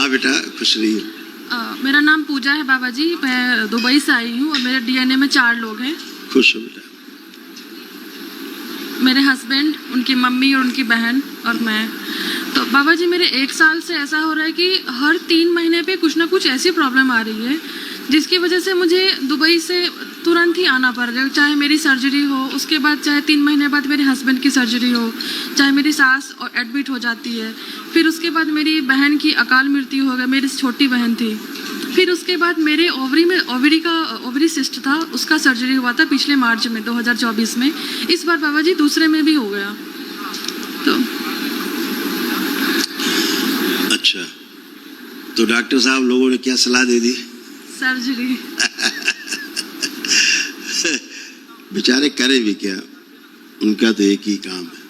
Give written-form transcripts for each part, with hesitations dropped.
हाँ बेटा, खुश रहिए। मेरा नाम पूजा है बाबा जी। मैं दुबई से आई हूँ और मेरे डीएनए में 4 लोग हैं। खुश हो बेटा। मेरे हस्बैंड, उनकी मम्मी और उनकी बहन और मैं। तो बाबा जी मेरे 1 साल से ऐसा हो रहा है कि हर 3 महीने पे कुछ ना कुछ ऐसी प्रॉब्लम आ रही है जिसकी वजह से मुझे दुबई से तुरंत ही आना पड़ रहा है। चाहे मेरी सर्जरी हो, उसके बाद चाहे 3 महीने बाद मेरे हस्बैंड की सर्जरी हो, चाहे मेरी सास एडमिट हो जाती है, फिर उसके बाद मेरी बहन की अकाल मृत्यु हो गई। मेरी छोटी बहन थी। फिर उसके बाद मेरे ओवरी सिस्ट था, उसका सर्जरी हुआ था पिछले मार्च में 2024 में। इस बार बाबा जी दूसरे में भी हो गया। तो अच्छा, तो डॉक्टर साहब लोगों ने क्या सलाह दे दी? सर्जरी। बेचारे करे भी क्या, उनका तो एक ही काम है,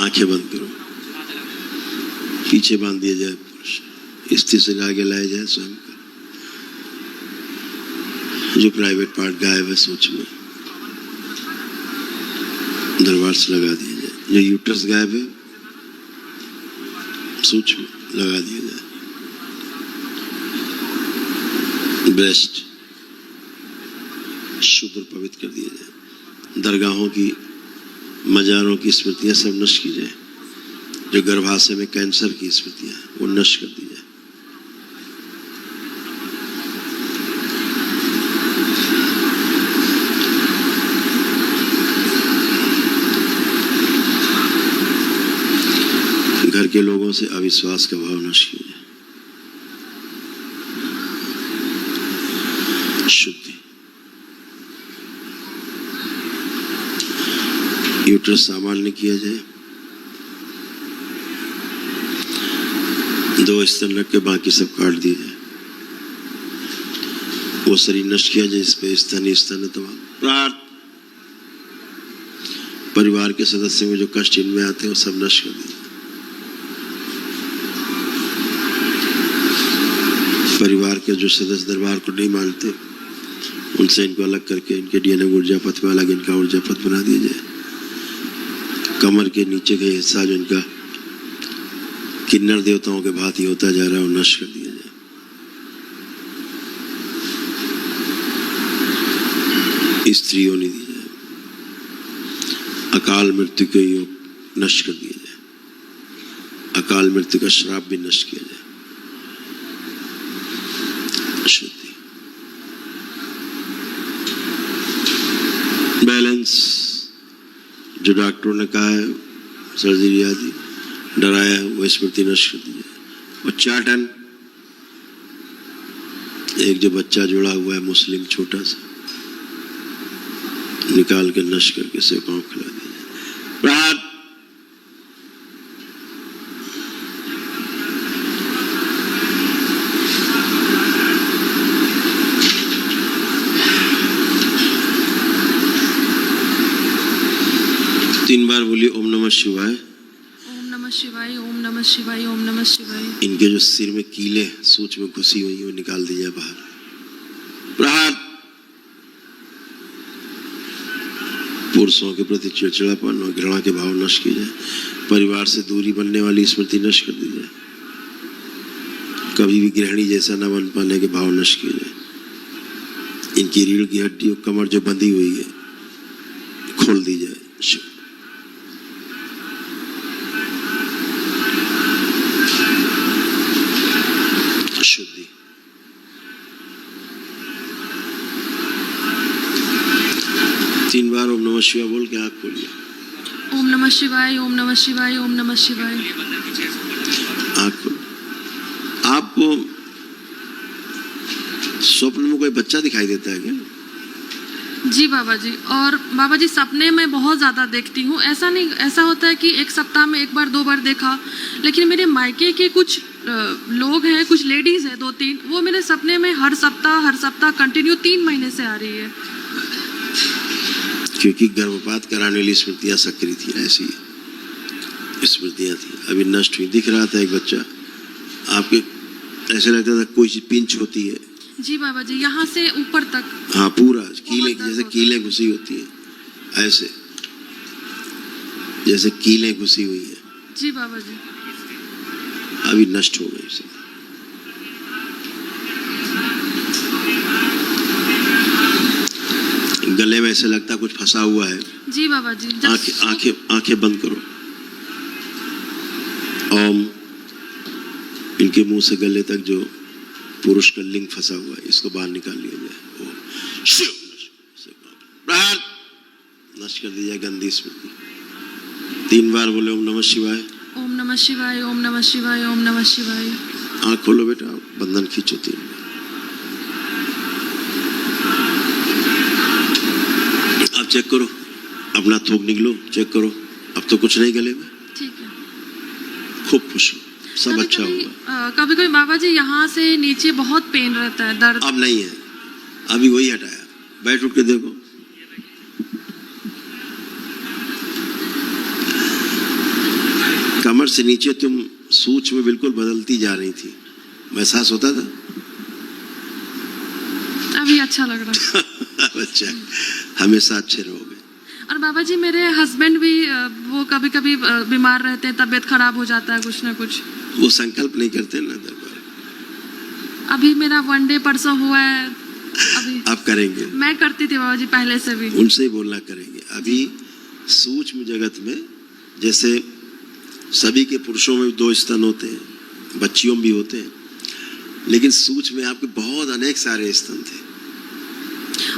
आंखें बंद करो, पीछे बांध दिया जाए, पुरुष स्थिति से आगे लाया जाए स्वयं का। जो प्राइवेट पार्ट गायब है सोच में, दरबार से लगा दिया जाए। जो यूट्रस गायब है सोच में लगा दिया जाए। ब्रेस्ट शुद्ध और पवित्र कर दिया जाए। दरगाहों की, मजारों की स्मृतियां सब नष्ट की जाए। जो गर्भाशय में कैंसर की स्मृतियां वो नष्ट कर दी जाए। घर के लोगों से अविश्वास का भाव नष्ट किया जाए। शुद्धि, यूट्रस सामान्य किया जाए। 2 स्तन रख के बाकी सब काट दिए जाए। वो शरीर नष्ट किया जाए, इस पे स्तन तमाम प्रार्थ। परिवार के सदस्यों में जो कष्ट इनमें आते हैं वो सब नष्ट कर दिए। परिवार के जो सदस्य दरबार को नहीं मानते उनसे इनको अलग करके इनके डीएनए ऊर्जा पथ में अलग इनका ऊर्जा पथ बना दिया जाए। कमर के नीचे का हिस्सा जो इनका किन्नर देवताओं के भांति होता जा रहा है वो नष्ट कर दिया जाए। स्त्रियों ने दी जाए। अकाल मृत्यु के योग नष्ट कर दिया जाए। अकाल मृत्यु का श्राप भी नष्ट किया जाए। शुद्धि, बैलेंस, जो डॉक्टरों ने कहा है सर्जरी आदि डराया वो स्मृति नष्ट कर दी जाए। और 4 टन एक जो बच्चा जुड़ा हुआ है मुस्लिम छोटा सा, निकाल के नष्ट करके से पांव खिला दिया जाए। प्रहार, तीन बार बोलिए ओम नमः शिवाय। ओम नमः शिवाय, ओम नमः शिवाय, ओम नमः शिवाय। इनके जो सिर में कीले सूच में घुसी हुई है वो निकाल दी जाए बाहर। प्रहार, पुरुषों के प्रति चिड़चिड़ापन और घृणा के भाव नष्ट किए जाए। परिवार से दूरी बनने वाली स्मृति नष्ट कर दी जाए। कभी भी गृहिणी जैसा न बन पाने के भाव नष्ट किए जाए। इनकी रीढ़ की हड्डी और कमर जो बंधी हुई है खोल दी जाए। शुद्धि, तीन बार ओम नमः शिवाय बोल के आँख खोलिए। ओम नमः शिवाय, ओम नमः शिवाय, ओम नमः शिवाय। आँख खोलो। आपको स्वप्न में कोई बच्चा दिखाई देता है क्या? जी बाबा जी। और बाबा जी सपने में बहुत ज़्यादा देखती हूँ। ऐसा नहीं, ऐसा होता है कि एक सप्ताह में 1 बार 2 बार देखा, लेकिन मेरे मायके के कुछ लोग हैं, कुछ लेडीज़ हैं 2-3, वो मेरे सपने में हर सप्ताह कंटिन्यू 3 महीने से आ रही है। क्योंकि गर्भपात कराने वाली स्मृतियाँ सक्रिय थी, ऐसी स्मृतियाँ थी, अभी नष्ट हुई। दिख रहा था एक बच्चा आपके, ऐसे लगता था कोई चीज पिंच होती है। जी बाबा जी, यहाँ से ऊपर तक। हाँ, पूरा कीले, जैसे कीले घुसी होती है, ऐसे जैसे कीले घुसी हुई है। जी बाबा जी। अभी नष्ट हो गई सब। गले में ऐसे लगता कुछ फंसा हुआ है। जी बाबा जी। आंखें बंद करो। ओम। इनके मुंह से गले तक जो पुरुष का लिंग फंसा हुआ है इसको बाहर निकाल लिया जाए। बाहर नष्ट कर दी जाए गंदी स्मृति। 3 बार बोले ओम नमः शिवाय। ओम नमः शिवाय, ओम नमः शिवाय, ओम नमः शिवाय। आंख खोलो बेटा, बंधन खींचो 3 बार। अब चेक करो, अपना थूक निकलो, चेक करो। अब तो कुछ नहीं गले में। ठीक है। खूब खुश हो, सब अच्छा होगा। कभी कभी बाबा जी यहाँ से नीचे बहुत पेन रहता है, दर्द। अब नहीं है, अभी वही हटाया। बैठ उठ के देखो। कमर से नीचे तुम सूच में बिल्कुल बदलती जा रही थी, महसूस होता था? अभी अच्छा लग रहा है। अच्छा, हमेशा अच्छे रहोगे। और बाबा जी मेरे हस्बैंड भी वो कभी कभी बीमार रहते हैं, तबीयत खराब हो जाता है कुछ ना कुछ। वो संकल्प नहीं करते ना दरबार। अभी मेरा 1 डे परसों हुआ है। अभी आप करेंगे? मैं करती थी बाबा जी पहले से भी। उनसे ही बोलना करेंगे। अभी सूक्ष्म जगत में जैसे सभी के पुरुषों में 2 स्तन होते हैं, बच्चियों में भी होते हैं, लेकिन सूक्ष्म में आपके बहुत अनेक सारे स्तन थे।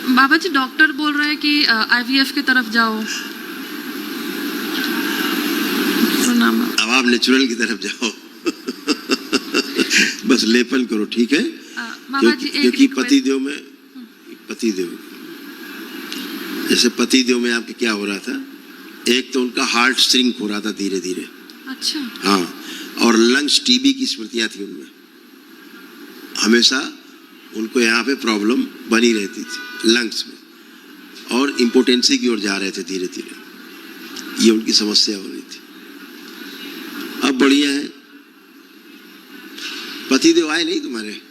बाबा जी डॉक्टर बोल रहे हैं कि IVF की तरफ जाओ। प्रणाम। अब आप नेचुरल की तरफ जाओ। बस लेपन करो, ठीक है? बाबा जी क्योंकि पतिदेव में जैसे पतिदेव में आपके क्या हो रहा था, एक तो उनका हार्ट श्रिंक हो रहा था धीरे धीरे। अच्छा। हाँ, और लंग्स टीबी की स्मृतियां थी उनमें, हमेशा उनको यहाँ पे प्रॉब्लम बनी रहती थी लंग्स में, और इम्पोर्टेंसी की ओर जा रहे थे धीरे धीरे। ये उनकी समस्या हो रही थी। अब बढ़िया है। पतिदेव आए नहीं तुम्हारे?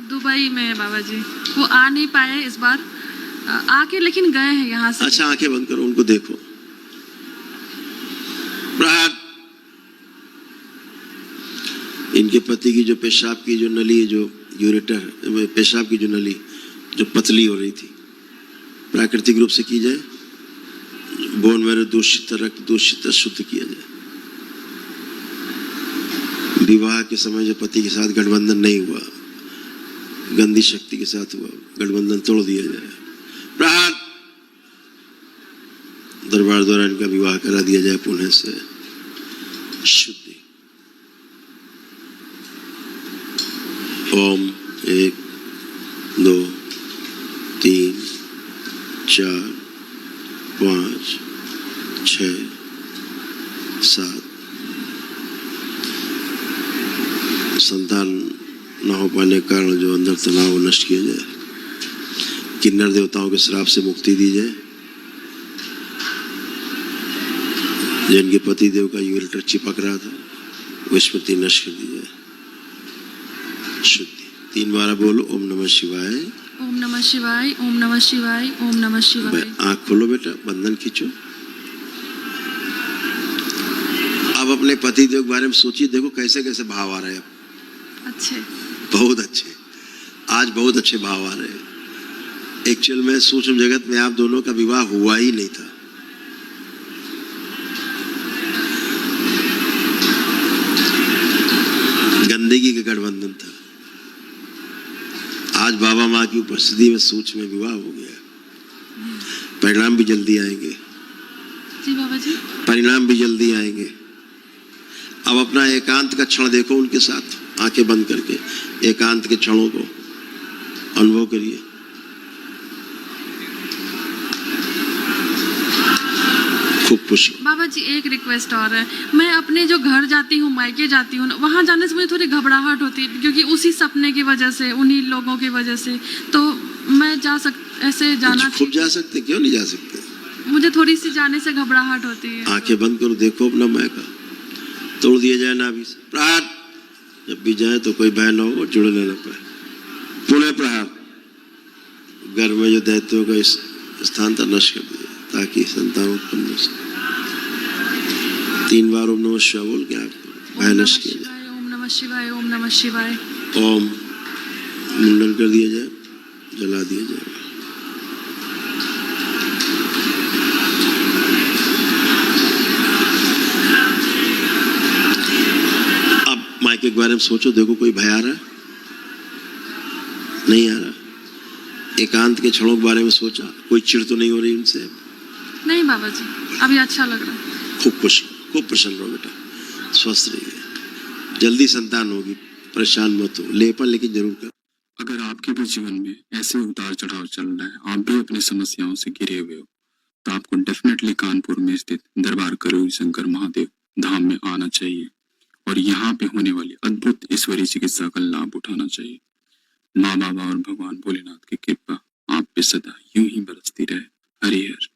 दुबई में है बाबा जी, वो आ नहीं पाए इस बार, आके लेकिन गए हैं यहाँ से। अच्छा, आंखें बंद करो, उनको देखो। प्रहार। इनके पति की जो पेशाब की जो नली, जो यूरेटर, पेशाब की जो नली जो पतली हो रही थी, प्राकृतिक रूप से की जाए। बोन मैरो दूषित रक्त दूषित शुद्ध किया जाए। विवाह के समय जो पति के साथ गठबंधन नहीं हुआ, गंदी शक्ति के साथ हुआ, गठबंधन तोड़ दिया जाए। प्रहार। दरबार द्वारा इनका विवाह करा दिया जाए पुनः से। शुद्धि। ओम 1 2 3 4 5 6 7। संतान न हो पाने के कारण जो अंदर तनाव नष्ट किया जाए। किन्नर देवताओं के श्राप से मुक्ति दी जाए। जिनके पति देव का यूरेटर चिपक रहा था, वो स्मृति नष्ट कर दी जाए। शुद्धि। 3 बार बोलो ओम नमः शिवाय, ओम नमः शिवाय, ओम नमः शिवाय, ओम नमः शिवाय। आंख खोलो बेटा, बंधन खींचो। अब अपने पति देव के बारे में सोचिए, देखो कैसे कैसे भाव आ रहे हैं। अच्छे, बहुत अच्छे, आज बहुत अच्छे भाव आ रहे हैं। एक्चुअल में सूक्ष्म जगत में आप दोनों का विवाह हुआ ही नहीं था। गंदगी का गठबंधन था। आज बाबा माँ की उपस्थिति में सूक्ष्म में विवाह हो गया। परिणाम भी जल्दी आएंगे। जी बाबा जी। परिणाम भी जल्दी आएंगे। अब अपना एकांत का क्षण देखो उनके साथ, आंखें बंद करके एकांत के क्षणों को अनुभव करिए। खूब खुशी। बाबा जी एक रिक्वेस्ट और है, मैं अपने जो घर जाती हूँ, मायके जाती हूँ, वहाँ जाने से मुझे थोड़ी घबराहट होती है, क्योंकि उसी सपने की वजह से, उन्हीं लोगों की वजह से। तो मैं ऐसे जाना खूब जा सकते, क्यों नहीं जा सकते? मुझे थोड़ी सी जाने से घबराहट होती है। आंखें बंद करो, देखो अपना मायका तोड़ दिया जाए नाभि से। प्रहार। जब भी जाए तो कोई भय न हो और जुड़ने न पाए। पुनः प्रहार। घर में जो दैत्यों का इस स्थान था नष्ट कर दिया, ताकि संतान उत्पन्न हो सके। 3 बार ओम नमः शिवाय बोल के आप भय नष्ट किया जाए। ओम नमः शिवाय, ओम नमः शिवाय। ओम मुंडन कर दिया जाए, जला दिया जाए। बारे में सोचो, देखो कोई भय आ रहा है? नहीं आ रहा। एकांत के क्षणों के बारे में सोचा, कोई चिढ़ तो नहीं हो रही उनसे? नहीं बाबा जी, अभी अच्छा लग रहा है। खूब खुश, खूब प्रसन्न रहो बेटा, स्वस्थ रहिए, जल्दी संतान होगी, परेशान मत हो, लेपन लेकिन जरूर कर। अगर आपके भी जीवन में ऐसे उतार चढ़ाव चल रहा है, आप भी अपनी समस्याओं से घिरे हुए हो, तो आपको डेफिनेटली कानपुर में स्थित दरबार करोगी शंकर महादेव धाम में आना चाहिए और यहाँ पे होने वाली अद्भुत ईश्वरीय चिकित्सा का लाभ उठाना चाहिए। माँ बाबा और भगवान भोलेनाथ की कृपा आप पे सदा यूं ही बरसती रहे। हरि हर।